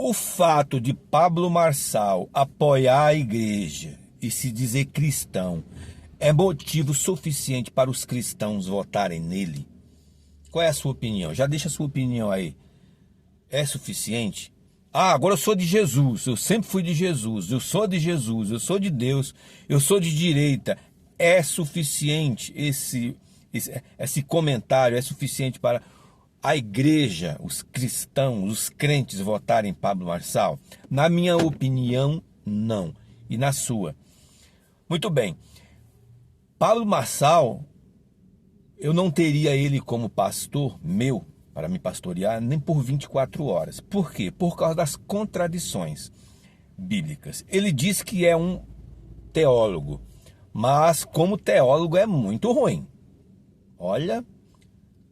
O fato de Pablo Marçal apoiar a igreja e se dizer cristão é motivo suficiente para os cristãos votarem nele? Qual é a sua opinião? Já deixa a sua opinião aí. É suficiente? Ah, agora eu sou de Jesus, eu sempre fui de Jesus, eu sou de Jesus, eu sou de Deus, eu sou de direita. É suficiente esse comentário, é suficiente para a igreja, os cristãos, os crentes votarem em Pablo Marçal? Na minha opinião, não. E na sua? Muito bem. Pablo Marçal, eu não teria ele como pastor meu, para me pastorear, nem por 24 horas. Por quê? Por causa das contradições bíblicas. Ele diz que é um teólogo, mas como teólogo é muito ruim. Olha,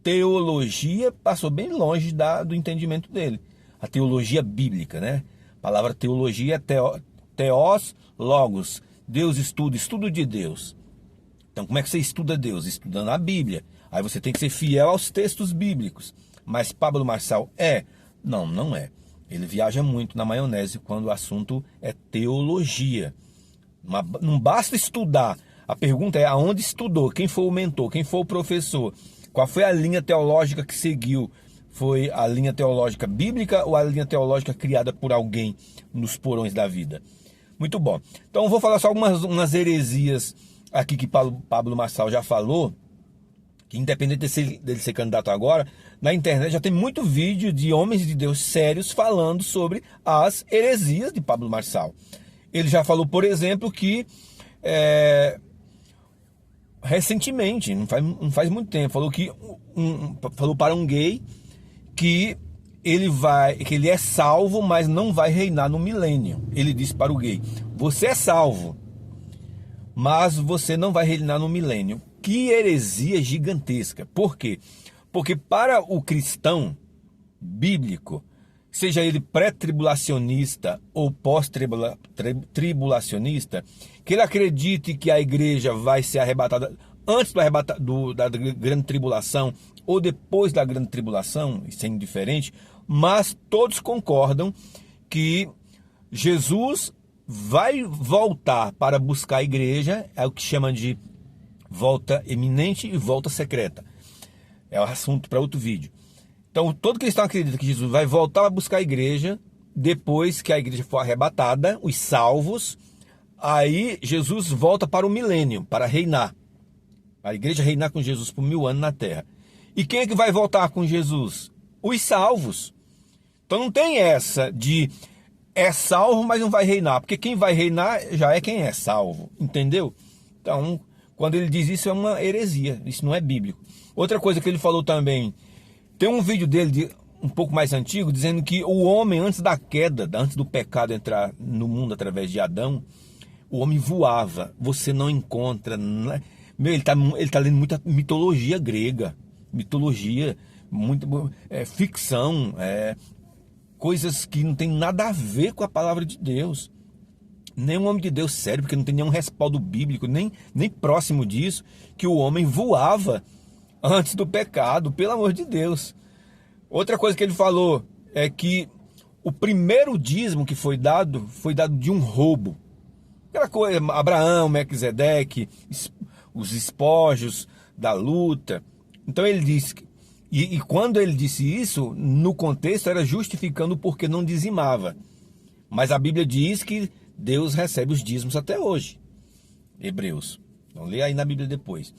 teologia passou bem longe do entendimento dele. A teologia bíblica, né? A palavra teologia é teos, logos. Deus estudo de Deus. Então como é que você estuda Deus? Estudando a Bíblia. Aí você tem que ser fiel aos textos bíblicos. Mas Pablo Marçal é? Não, não é. Ele viaja muito na maionese quando o assunto é teologia. Não basta estudar. A pergunta é aonde estudou, quem foi o mentor, quem foi o professor, qual foi a linha teológica que seguiu. Foi a linha teológica bíblica ou a linha teológica criada por alguém nos porões da vida? Muito bom. Então eu vou falar só umas heresias aqui que Pablo Marçal já falou, que independente dele ser candidato agora, na internet já tem muito vídeo de homens de Deus sérios falando sobre as heresias de Pablo Marçal. Ele já falou, por exemplo, que recentemente, não faz muito tempo, falou que falou para um gay que ele é salvo, mas não vai reinar no milênio. Ele disse para o gay: você é salvo, mas você não vai reinar no milênio. Que heresia gigantesca. Por quê? Porque para o cristão bíblico, seja ele pré-tribulacionista ou pós-tribulacionista, que ele acredite que a igreja vai ser arrebatada antes da grande tribulação ou depois da grande tribulação, isso é indiferente, mas todos concordam que Jesus vai voltar para buscar a igreja, é o que chama de volta iminente e volta secreta. É um assunto para outro vídeo. Então, todo cristão acredita que Jesus vai voltar a buscar a igreja depois que a igreja for arrebatada, os salvos. Aí Jesus volta para o milênio, para reinar. A igreja reinar com Jesus por 1000 anos na terra. E quem é que vai voltar com Jesus? Os salvos. Então não tem essa de é salvo, mas não vai reinar. Porque quem vai reinar já é quem é salvo. Entendeu? Então, quando ele diz isso, é uma heresia. Isso não é bíblico. Outra coisa que ele falou também, tem um vídeo dele um pouco mais antigo, dizendo que o homem, antes da queda, antes do pecado entrar no mundo através de Adão, o homem voava. Você não encontra. Meu, ele tá lendo muita mitologia grega. Mitologia, ficção, coisas que não tem nada a ver com a palavra de Deus. Nenhum homem de Deus sério, porque não tem nenhum respaldo bíblico, nem próximo disso, que o homem voava antes do pecado, pelo amor de Deus. Outra coisa que ele falou é que o primeiro dízimo que foi dado de um roubo. Aquela coisa, Abraão, Melquisedeque, os espojos da luta. Então ele disse, e quando ele disse isso, no contexto era justificando porque não dizimava. Mas a Bíblia diz que Deus recebe os dízimos até hoje. Hebreus. Então lê aí na Bíblia depois.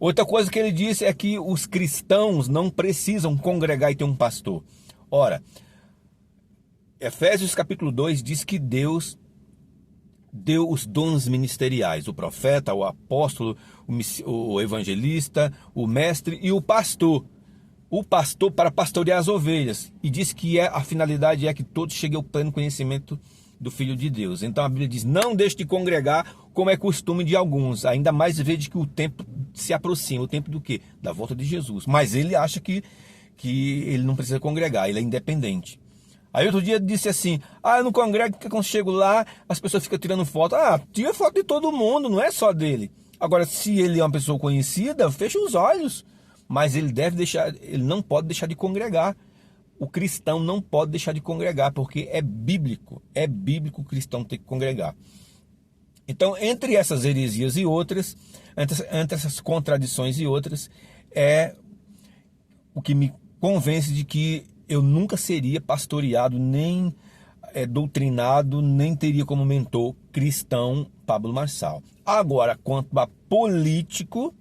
Outra coisa que ele disse é que os cristãos não precisam congregar e ter um pastor. Ora, Efésios capítulo 2 diz que Deus deu os dons ministeriais, o profeta, o apóstolo, o evangelista, o mestre e o pastor. O pastor para pastorear as ovelhas. E diz que a finalidade é que todos cheguem ao pleno conhecimento do Filho de Deus. Então a Bíblia diz, não deixe de congregar, como é costume de alguns. Ainda mais vede que o tempo se aproxima. O tempo do quê? Da volta de Jesus. Mas ele acha que ele não precisa congregar, ele é independente. Aí outro dia disse assim, eu não congrego porque quando chego lá, as pessoas ficam tirando foto. Tira foto de todo mundo, não é só dele. Agora, se ele é uma pessoa conhecida, fecha os olhos. Mas ele não pode deixar de congregar. o cristão não pode deixar de congregar, porque é bíblico o cristão ter que congregar. Então, entre essas heresias e outras, entre essas contradições e outras, é o que me convence de que eu nunca seria pastoreado, nem doutrinado, nem teria como mentor cristão Pablo Marçal. Agora, quanto a político,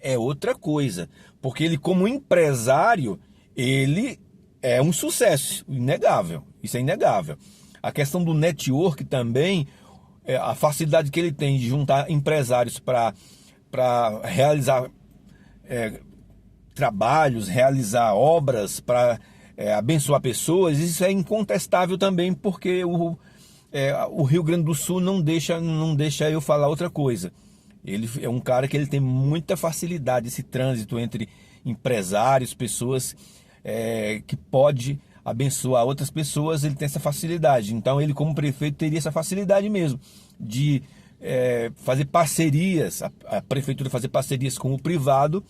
é outra coisa, porque ele, como empresário, ele é um sucesso, inegável, isso é inegável. A questão do network também, a facilidade que ele tem de juntar empresários para realizar trabalhos, realizar obras, para abençoar pessoas, isso é incontestável também, porque o Rio Grande do Sul não deixa eu falar outra coisa. Ele é um cara que ele tem muita facilidade, esse trânsito entre empresários, pessoas que pode abençoar outras pessoas, ele tem essa facilidade. Então ele, como prefeito, teria essa facilidade mesmo de fazer parcerias, a prefeitura fazer parcerias com o privado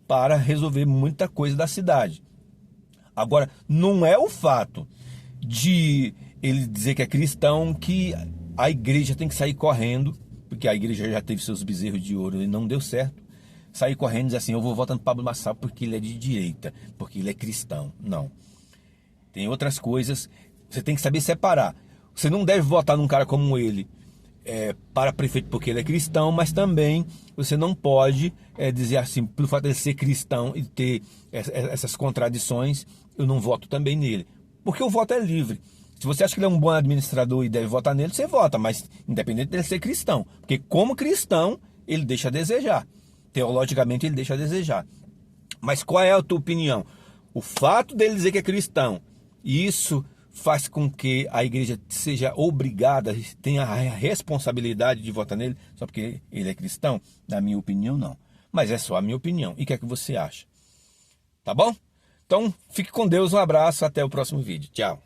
para resolver muita coisa da cidade. Agora, não é o fato de ele dizer que é cristão que a igreja tem que sair correndo, porque a igreja já teve seus bezerros de ouro e não deu certo, sair correndo e dizer assim, eu vou votar no Pablo Marçal porque ele é de direita, porque ele é cristão. Não. Tem outras coisas, você tem que saber separar. Você não deve votar num cara como ele para prefeito porque ele é cristão, mas também você não pode dizer assim, pelo fato de ele ser cristão e ter essas contradições, eu não voto também nele. Porque o voto é livre. Se você acha que ele é um bom administrador e deve votar nele, você vota, mas independente dele ser cristão. Porque como cristão, ele deixa a desejar. Teologicamente, ele deixa a desejar. Mas qual é a tua opinião? O fato dele dizer que é cristão, isso faz com que a igreja seja obrigada, tenha a responsabilidade de votar nele só porque ele é cristão? Na minha opinião, não. Mas é só a minha opinião. E o que é que você acha? Tá bom? Então, fique com Deus, um abraço, até o próximo vídeo. Tchau.